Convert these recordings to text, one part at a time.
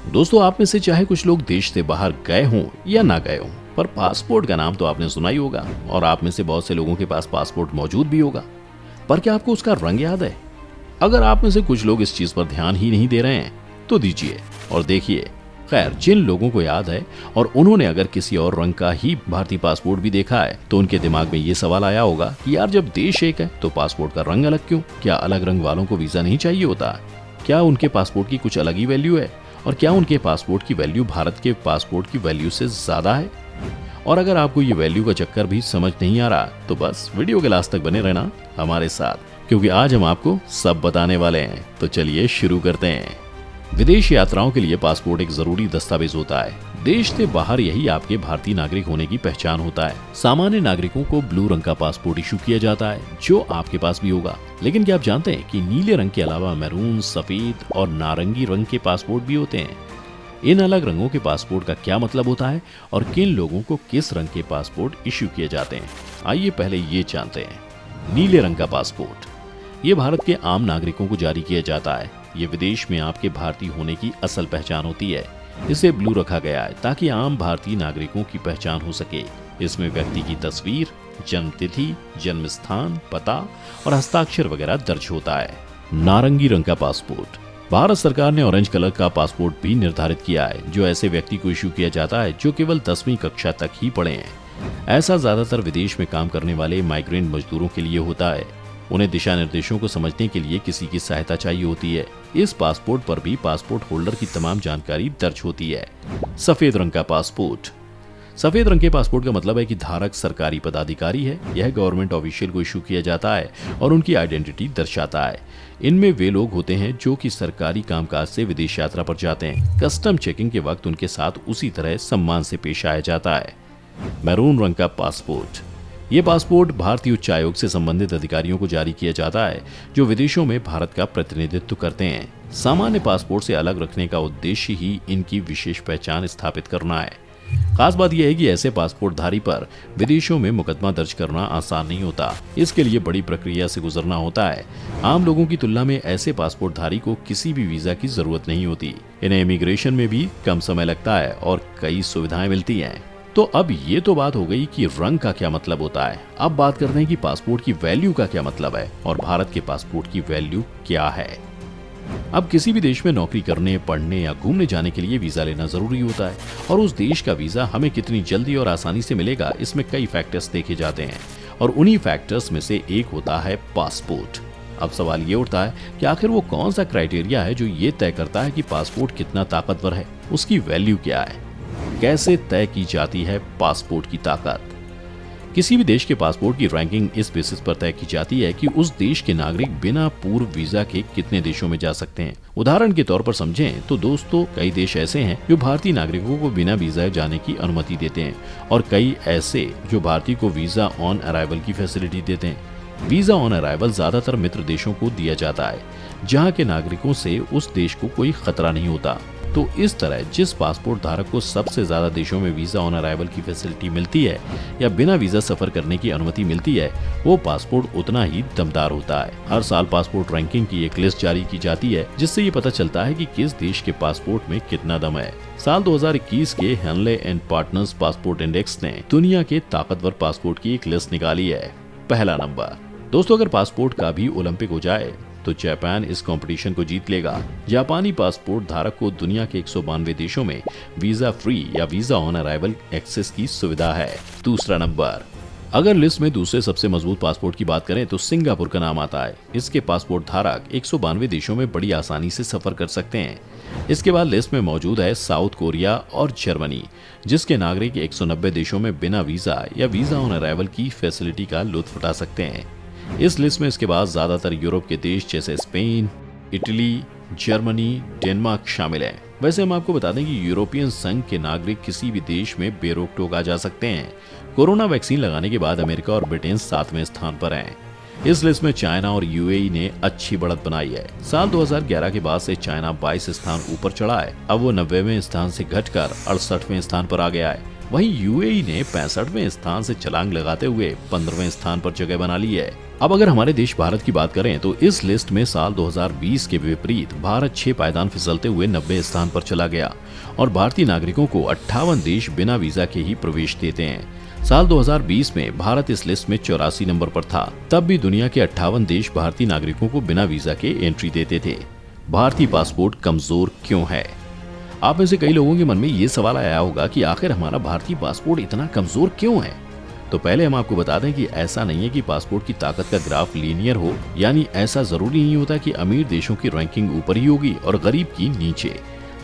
दोस्तों, आप में से चाहे कुछ लोग देश से बाहर गए हों या ना गए हों, पर पासपोर्ट का नाम तो आपने सुना ही होगा और आप में से बहुत से लोगों के पास पासपोर्ट मौजूद भी होगा। पर क्या आपको उसका रंग याद है? अगर आप में से कुछ लोग इस चीज पर ध्यान ही नहीं दे रहे हैं तो दीजिए और देखिए। खैर, जिन लोगों को याद है और उन्होंने अगर किसी और रंग का ही भारतीय पासपोर्ट भी देखा है तो उनके दिमाग में ये सवाल आया होगा कि यार, जब देश एक है तो पासपोर्ट का रंग अलग क्यों? क्या अलग रंग वालों को वीजा नहीं चाहिए होता? क्या उनके पासपोर्ट की कुछ अलग ही वैल्यू है? और क्या उनके पासपोर्ट की वैल्यू भारत के पासपोर्ट की वैल्यू से ज्यादा है? और अगर आपको ये वैल्यू का चक्कर भी समझ नहीं आ रहा तो बस वीडियो के लास्ट तक बने रहना हमारे साथ, क्योंकि आज हम आपको सब बताने वाले हैं। तो चलिए शुरू करते हैं। विदेश यात्राओं के लिए पासपोर्ट एक जरूरी दस्तावेज होता है। देश से बाहर यही आपके भारतीय नागरिक होने की पहचान होता है। सामान्य नागरिकों को ब्लू रंग का पासपोर्ट इशू किया जाता है, जो आपके पास भी होगा। लेकिन क्या आप जानते हैं कि नीले रंग के अलावा मैरून, सफेद और नारंगी रंग के पासपोर्ट भी होते हैं? इन अलग रंगों के पासपोर्ट का क्या मतलब होता है और किन लोगों को किस रंग के पासपोर्ट इश्यू किए जाते हैं, आइए पहले ये जानते हैं। नीले रंग का पासपोर्ट, ये भारत के आम नागरिकों को जारी किया जाता है। ये विदेश में आपके भारतीय होने की असल पहचान होती है। इसे ब्लू रखा गया है ताकि आम भारतीय नागरिकों की पहचान हो सके। इसमें व्यक्ति की तस्वीर, जन्म तिथि, जन्म स्थान, पता और हस्ताक्षर वगैरह दर्ज होता है। नारंगी रंग का पासपोर्ट, भारत सरकार ने ऑरेंज कलर का पासपोर्ट भी निर्धारित किया है, जो ऐसे व्यक्ति को इशू किया जाता है जो केवल 10वीं कक्षा तक ही पढ़े हैं। ऐसा ज्यादातर विदेश में काम करने वाले माइग्रेंट मजदूरों के लिए होता है। उन्हें दिशा निर्देशों को समझने के लिए किसी की सहायता चाहिए होती है। इस पासपोर्ट पर भी पासपोर्ट होल्डर की तमाम जानकारी दर्ज होती है। सफेद रंग का पासपोर्ट, सफेद रंग के पासपोर्ट का मतलब है कि धारक सरकारी पदाधिकारी है। यह गवर्नमेंट ऑफिशियल को इशू किया जाता है और उनकी आइडेंटिटी दर्शाता है। इनमें वे लोग होते हैं जो कि सरकारी कामकाज से विदेश यात्रा पर जाते हैं। कस्टम चेकिंग के वक्त उनके साथ उसी तरह सम्मान से पेश आया जाता है। मैरून रंग का पासपोर्ट, ये पासपोर्ट भारतीय उच्चायोग से संबंधित अधिकारियों को जारी किया जाता है, जो विदेशों में भारत का प्रतिनिधित्व करते हैं। सामान्य पासपोर्ट से अलग रखने का उद्देश्य ही इनकी विशेष पहचान स्थापित करना है। खास बात यह है कि ऐसे पासपोर्ट धारी पर विदेशों में मुकदमा दर्ज करना आसान नहीं होता। इसके लिए बड़ी प्रक्रिया से गुजरना होता है। आम लोगों की तुलना में ऐसे पासपोर्ट धारी को किसी भी वीजा की जरूरत नहीं होती। इन्हें इमिग्रेशन में भी कम समय लगता है और कई सुविधाएं मिलती हैं। तो अब ये तो बात हो गई कि रंग का क्या मतलब होता है। अब बात करते हैं कि पासपोर्ट की वैल्यू का क्या मतलब है और भारत के पासपोर्ट की वैल्यू क्या है। अब किसी भी देश में नौकरी करने, पढ़ने या घूमने जाने के लिए वीजा लेना जरूरी होता है और उस देश का वीजा हमें कितनी जल्दी और आसानी से मिलेगा, इसमें कई फैक्टर्स देखे जाते हैं और उन्हीं फैक्टर्स में से एक होता है पासपोर्ट। अब सवाल ये उठता है कि आखिर वो कौन सा क्राइटेरिया है जो ये तय करता है कि पासपोर्ट कितना ताकतवर है, उसकी वैल्यू क्या है। कैसे तय की जाती है पासपोर्ट की ताकत? किसी भी देश के पासपोर्ट की रैंकिंग इस बेसिस पर तय की जाती है कि उस देश के नागरिक बिना पूर्व वीजा के कितने देशों में जा सकते हैं। उदाहरण के तौर पर समझें तो दोस्तों, कई देश ऐसे हैं जो भारतीय नागरिकों को बिना वीजा जाने की अनुमति देते हैं और कई ऐसे जो भारतीय को वीजा ऑन अराइवल की फैसिलिटी देते हैं। वीजा ऑन अराइवल ज्यादातर मित्र देशों को दिया जाता है, जहाँ के नागरिकों से उस देश को कोई खतरा नहीं होता। तो इस तरह जिस पासपोर्ट धारक को सबसे ज्यादा देशों में वीजा ऑन अराइवल की फैसिलिटी मिलती है या बिना वीजा सफर करने की अनुमति मिलती है, वो पासपोर्ट उतना ही दमदार होता है। हर साल पासपोर्ट रैंकिंग की एक लिस्ट जारी की जाती है, जिससे ये पता चलता है कि किस देश के पासपोर्ट में कितना दम है। साल 2021 के Henley and Partners passport index ने दुनिया के ताकतवर पासपोर्ट की एक लिस्ट निकाली है। पहला नंबर। दोस्तों, अगर पासपोर्ट का भी ओलंपिक हो जाए तो जापान इस कंपटीशन को जीत लेगा। जापानी पासपोर्ट धारक को दुनिया के 192 देशों में वीजा फ्री या वीजा ऑन अराइवल एक्सेस की सुविधा है। दूसरा नंबर। अगर लिस्ट में दूसरे सबसे मजबूत पासपोर्ट की बात करें तो सिंगापुर का नाम आता है। इसके पासपोर्ट धारक 192 देशों में बड़ी आसानी से सफर कर सकते हैं। इसके बाद लिस्ट में मौजूद है साउथ कोरिया और जर्मनी, जिसके नागरिक 190 देशों में बिना वीजा या वीजा ऑन अराइवल की फैसिलिटी का लुत्फ उठा सकते हैं। इस लिस्ट में इसके बाद ज्यादातर यूरोप के देश जैसे स्पेन, इटली, जर्मनी, डेनमार्क शामिल हैं। वैसे हम आपको बता दें कि यूरोपियन संघ के नागरिक किसी भी देश में बेरोक टोक आ जा सकते हैं। कोरोना वैक्सीन लगाने के बाद अमेरिका और ब्रिटेन 7वें स्थान पर हैं। इस लिस्ट में चाइना और यूएई ने अच्छी बढ़त बनाई है। साल 2011 के बाद से चाइना 22 स्थान ऊपर चढ़ा है। अब वो 90वें स्थान से घटकर 68वें स्थान पर आ गया है। वहीं यूएई ने 65वें स्थान से छलांग लगाते हुए 15वें स्थान पर जगह बना ली है। अब अगर हमारे देश भारत की बात करें तो इस लिस्ट में साल 2020 के विपरीत भारत 6 पायदान फिसलते हुए 90 स्थान पर चला गया और भारतीय नागरिकों को 58 देश बिना वीजा के ही प्रवेश देते हैं। साल 2020 में भारत इस लिस्ट में 84 नंबर पर था। तब भी दुनिया के 58 देश भारतीय नागरिकों को बिना वीजा के एंट्री देते थे। भारतीय पासपोर्ट कमजोर क्यों है? आप में से कई लोगों के मन में ये सवाल आया होगा कि आखिर हमारा भारतीय पासपोर्ट इतना कमजोर क्यों है। तो पहले हम आपको बता दें कि ऐसा नहीं है कि पासपोर्ट की ताकत का ग्राफ लीनियर हो, यानी ऐसा जरूरी नहीं होता कि अमीर देशों की रैंकिंग ऊपर ही होगी और गरीब की नीचे।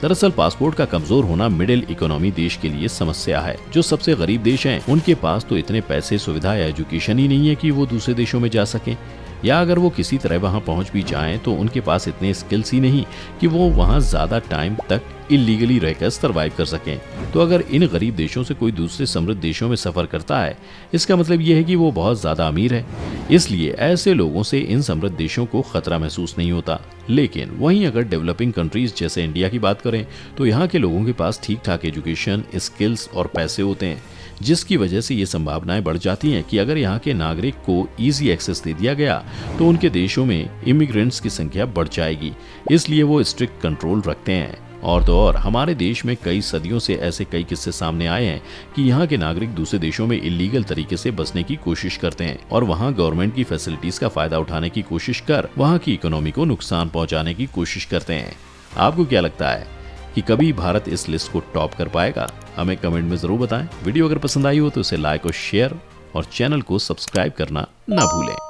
दरअसल पासपोर्ट का कमजोर होना मिडिल इकोनॉमी देश के लिए समस्या है। जो सबसे गरीब देश हैं, उनके पास तो इतने पैसे, सुविधा या एजुकेशन ही नहीं है कि वो दूसरे देशों में जा सकें, या अगर वो किसी तरह वहां पहुंच भी जाएं तो उनके पास इतने स्किल्स ही नहीं कि वो वहां ज्यादा टाइम तक इलीगली रहकर सर्वाइव कर सकें। तो अगर इन गरीब देशों से कोई दूसरे समृद्ध देशों में सफर करता है, इसका मतलब ये है कि वो बहुत ज्यादा अमीर है। इसलिए ऐसे लोगों से इन समृद्ध देशों को खतरा महसूस नहीं होता। लेकिन वहीं अगर डेवलपिंग कंट्रीज जैसे इंडिया की बात करें तो यहाँ के लोगों के पास ठीक ठाक एजुकेशन, स्किल्स और पैसे होते हैं, जिसकी वजह से ये संभावनाएं बढ़ जाती हैं कि अगर यहाँ के नागरिक को इजी एक्सेस दे दिया गया तो उनके देशों में इमिग्रेंट्स की संख्या बढ़ जाएगी। इसलिए वो स्ट्रिक्ट कंट्रोल रखते हैं। और तो और हमारे देश में कई सदियों से ऐसे कई किस्से सामने आए हैं कि यहाँ के नागरिक दूसरे देशों में इलीगल तरीके से बसने की कोशिश करते हैं और वहाँ गवर्नमेंट की फैसिलिटीज का फायदा उठाने की कोशिश कर वहाँ की इकोनॉमी को नुकसान पहुँचाने की कोशिश करते हैं। आपको क्या लगता है कि कभी भारत इस लिस्ट को टॉप कर पाएगा? हमें कमेंट में जरूर बताएं। वीडियो अगर पसंद आई हो तो इसे लाइक और शेयर और चैनल को सब्सक्राइब करना ना भूलें।